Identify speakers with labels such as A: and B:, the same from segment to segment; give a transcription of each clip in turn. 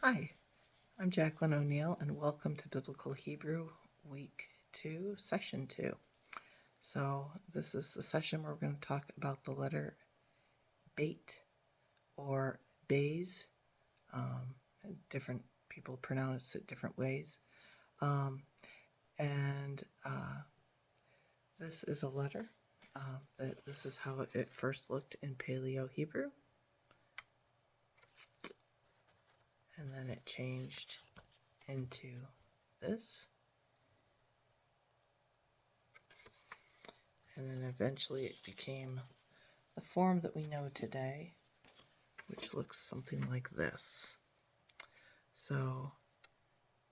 A: Hi, I'm Jacqueline O'Neill, and welcome to Biblical Hebrew Week 2, Session 2. So, this is the session where we're going to talk about the letter Beit or Bays. Different people pronounce it different ways. And this is a letter. This is how it first looked in Paleo Hebrew. And then it changed into this. And then eventually it became the form that we know today, which looks something like this. So,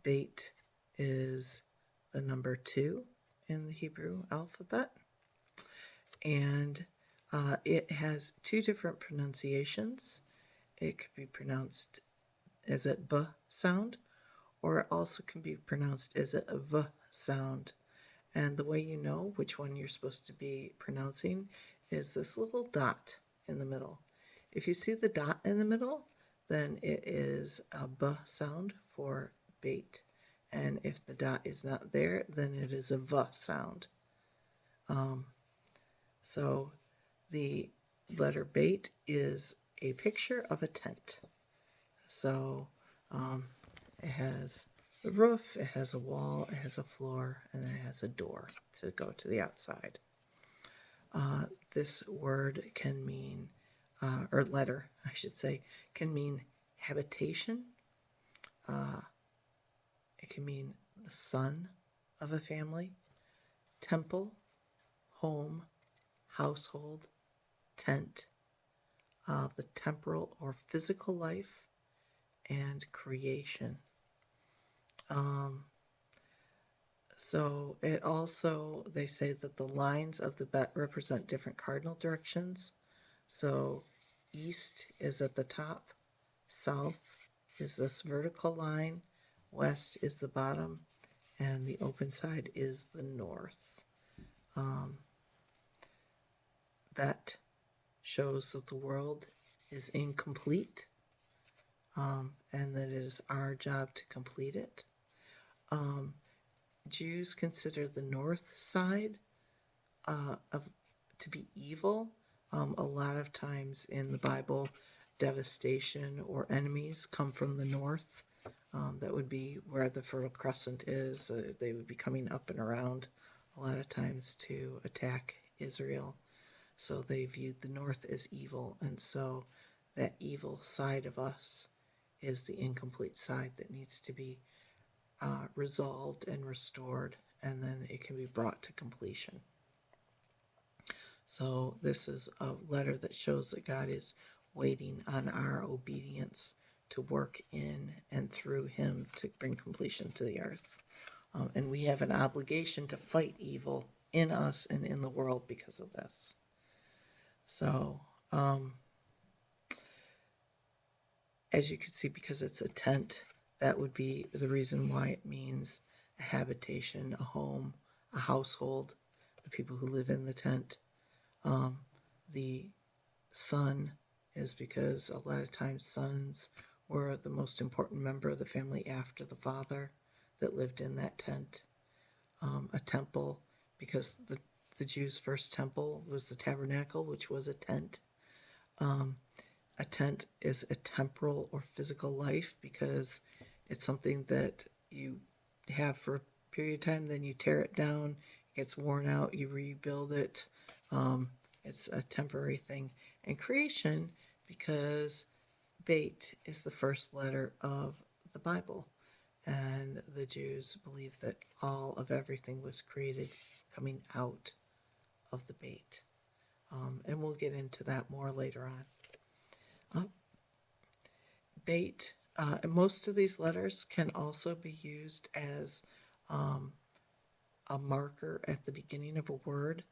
A: Beit is the number 2 in the Hebrew alphabet, and it has 2 different pronunciations. It could be pronounced as a B sound, or it also can be pronounced as a V sound. And the way you know which one you're supposed to be pronouncing is this little dot in the middle. If you see the dot in the middle, then it is a B sound for bait. And if the dot is not there, then it is a V sound. So the letter bait is a picture of a tent. So it has the roof, it has a wall, it has a floor, and then it has a door to go to the outside. This word can mean, or letter, I should say, can mean habitation. It can mean the son of a family, temple, home, household, tent, the temporal or physical life, and creation. So it also, they say that the lines of the bet represent different cardinal directions. So east is at the top, south is this vertical line, west is the bottom, and the open side is the north. That shows that the world is incomplete, and that it is our job to complete it. Jews consider the north side to be evil. A lot of times in the Bible, devastation or enemies come from the north. That would be where the Fertile Crescent is. They would be coming up and around a lot of times to attack Israel. So they viewed the north as evil, and so that evil side of us is the incomplete side that needs to be resolved and restored, and then it can be brought to completion. So this is a letter that shows that God is waiting on our obedience to work in and through him to bring completion to the earth. And we have an obligation to fight evil in us and in the world because of this. So, as you can see, because it's a tent, that would be the reason why it means a habitation, a home, a household, the people who live in the tent. The son is because a lot of times sons were the most important member of the family after the father that lived in that tent. A temple, because the Jews' first temple was the tabernacle, which was a tent. A tent is a temporal or physical life because it's something that you have for a period of time, then you tear it down, it gets worn out, you rebuild it. It's a temporary thing. And creation, because Beit is the first letter of the Bible, and the Jews believe that all of everything was created coming out of the Beit. And we'll get into that more later on. Beit, most of these letters can also be used as a marker at the beginning of a word.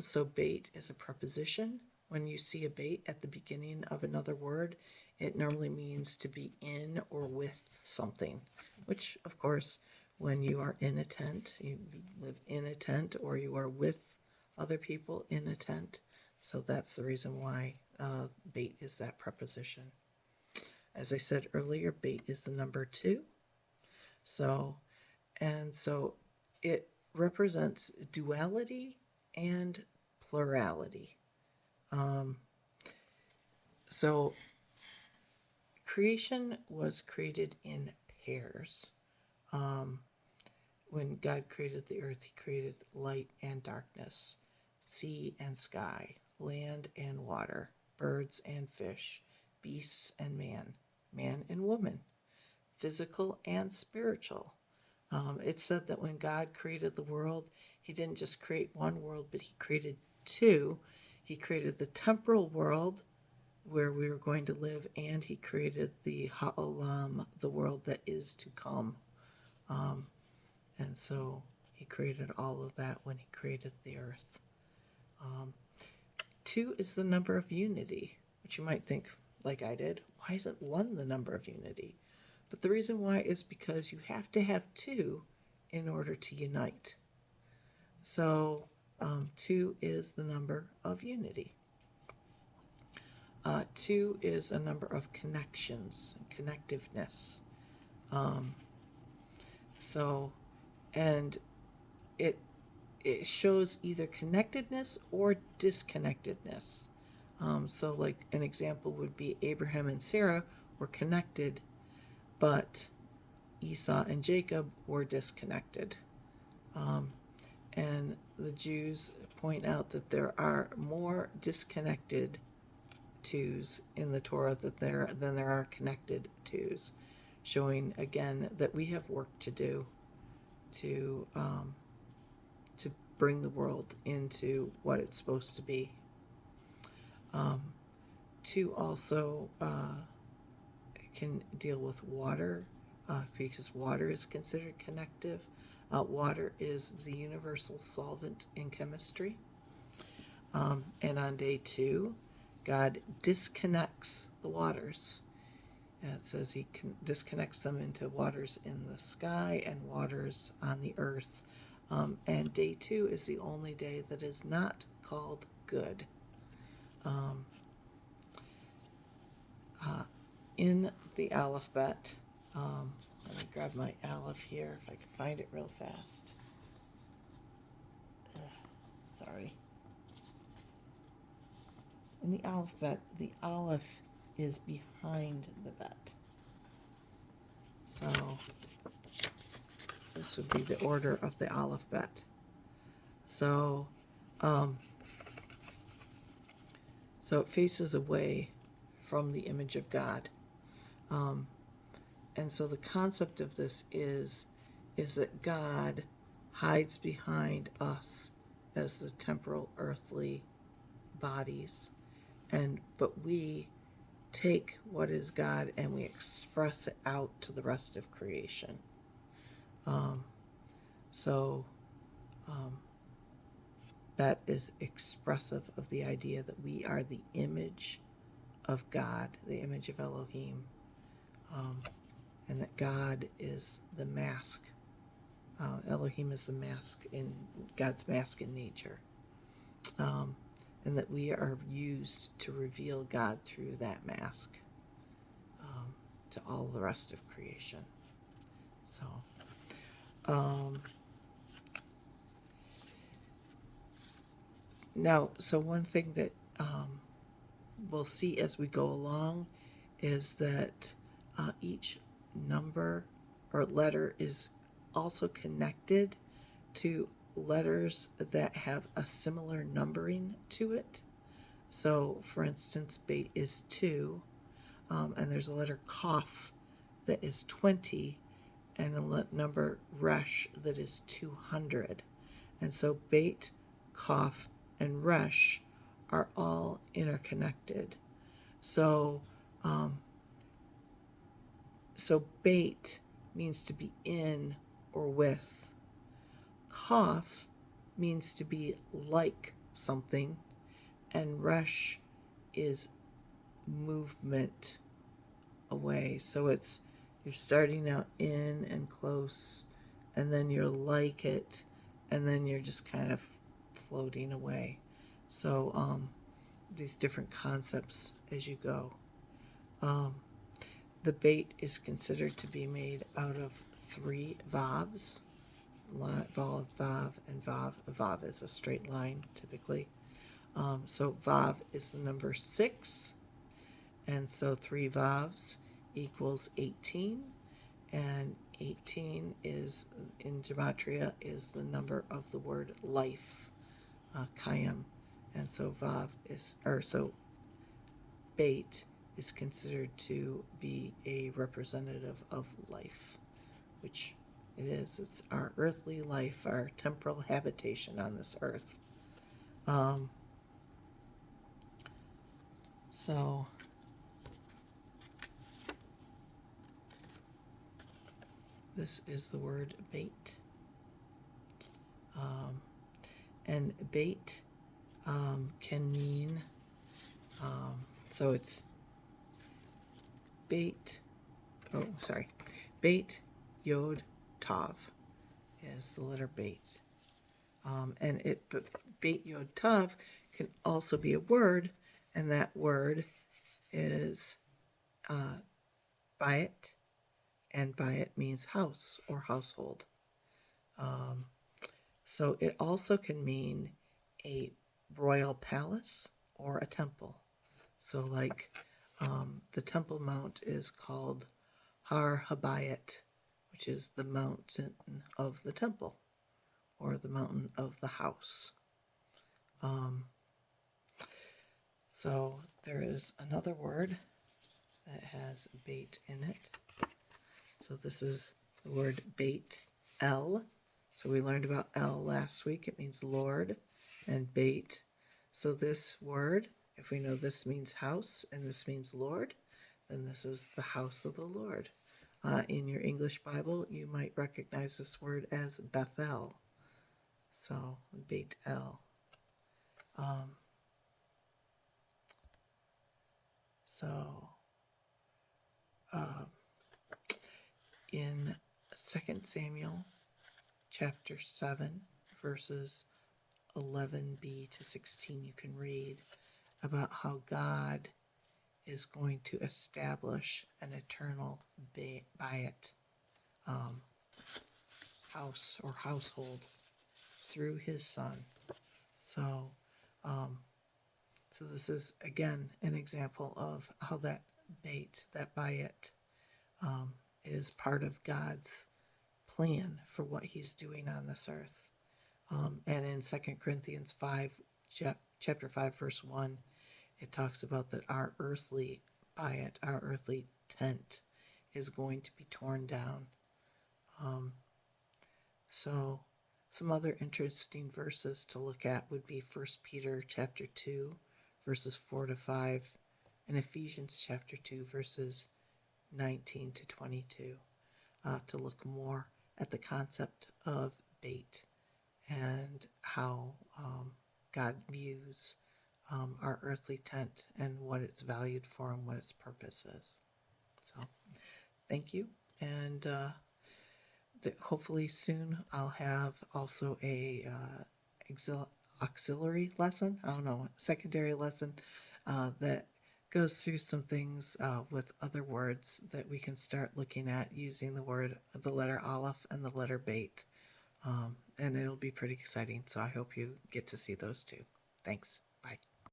A: So beit is a preposition. When you see a beit at the beginning of another word, it normally means to be in or with something, which, of course, when you are in a tent, you live in a tent, or you are with other people in a tent. So that's the reason why beit is that preposition. As I said earlier, Beit is the number 2. So, and so it represents duality and plurality. Um, so creation was created in pairs. Um, when God created the earth, he created light and darkness, sea and sky, land and water, birds and fish, beasts and man and woman, physical and spiritual. It said that when God created the world, he didn't just create one world, but he created 2. He created the temporal world where we were going to live, and he created the Ha'olam, the world that is to come. And so he created all of that when he created the earth. 2 is the number of unity, which you might think, like I did, why isn't 1 the number of unity? But the reason why is because you have to have 2 in order to unite. So 2 is the number of unity. 2 is a number of connections, connectiveness. And it shows either connectedness or disconnectedness. So like an example would be Abraham and Sarah were connected, but Esau and Jacob were disconnected. And the Jews point out that there are more disconnected 2s in the Torah than there are connected 2s, showing again that we have work to do to bring the world into what it's supposed to be. 2 also can deal with water, because water is considered connective. Water is the universal solvent in chemistry. And on day 2, God disconnects the waters. And it says he disconnects them into waters in the sky and waters on the earth. And day 2 is the only day that is not called good. In the alphabet, let me grab my aleph here if I can find it real fast. Sorry. In the alphabet, the aleph is behind the bet. So this would be the order of the alphabet. So it faces away from the image of God. And so the concept of this is that God hides behind us as the temporal earthly bodies, but we take what is God and we express it out to the rest of creation. That is expressive of the idea that we are the image of God, the image of Elohim, and that God is the mask. Elohim is the mask in God's mask in nature, and that we are used to reveal God through that mask to all the rest of creation. So, now, so one thing that we'll see as we go along is that each number or letter is also connected to letters that have a similar numbering to it. So, for instance, Beit is 2, and there's a letter Kaf that is 20, and a number Resh that is 200. And so Beit, Kaf, and Resh are all interconnected. So Beit means to be in or with. Kaf means to be like something, and Resh is movement away. So you're starting out in and close, and then you're like it, and then you're just kind of floating away. So these different concepts as you go. The bait is considered to be made out of 3 vavs. Vav, vav, and vav. A vav is a straight line, typically. So vav is the number 6, and so 3 vavs equals 18, and 18 is, in gematria, is the number of the word life, kayam, and so vav is, or so bait is considered to be a representative of life, which it is. It's our earthly life, our temporal habitation on this earth. So this is the word bait. And bait can mean, so it's bait, bait yod tav is the letter bait. And bait yod tav can also be a word, and that word is bayit, and bayit means house or household. So it also can mean a royal palace or a temple. So like the Temple Mount is called Har Habayit, which is the mountain of the temple, or the mountain of the house. So there is another word that has bait in it. So this is the word bait, El. So we learned about El last week. It means Lord, and bait. So this word, if we know this means house and this means Lord, then this is the house of the Lord. In your English Bible, you might recognize this word as Bethel. So Beit El. In 2 Samuel chapter 7, verses 11b to 16, you can read about how God is going to establish an eternal bayit, house or household, through his son. So this is again an example of how that bayit is part of God's plan for what he's doing on this earth. And in 2 Corinthians 5, chapter 5, verse 1, it talks about that our earthly bayit, our earthly tent, is going to be torn down. So some other interesting verses to look at would be 1 Peter chapter 2, verses 4 to 5, and Ephesians chapter 2, verses 19 to 22, to look more at the concept of bait and how God views our earthly tent and what it's valued for and what its purpose is. So thank you, and hopefully soon I'll have also a auxiliary lesson, secondary lesson that goes through some things with other words that we can start looking at using the letter Aleph and the letter Beit. And it'll be pretty exciting, so I hope you get to see those too. Thanks. Bye.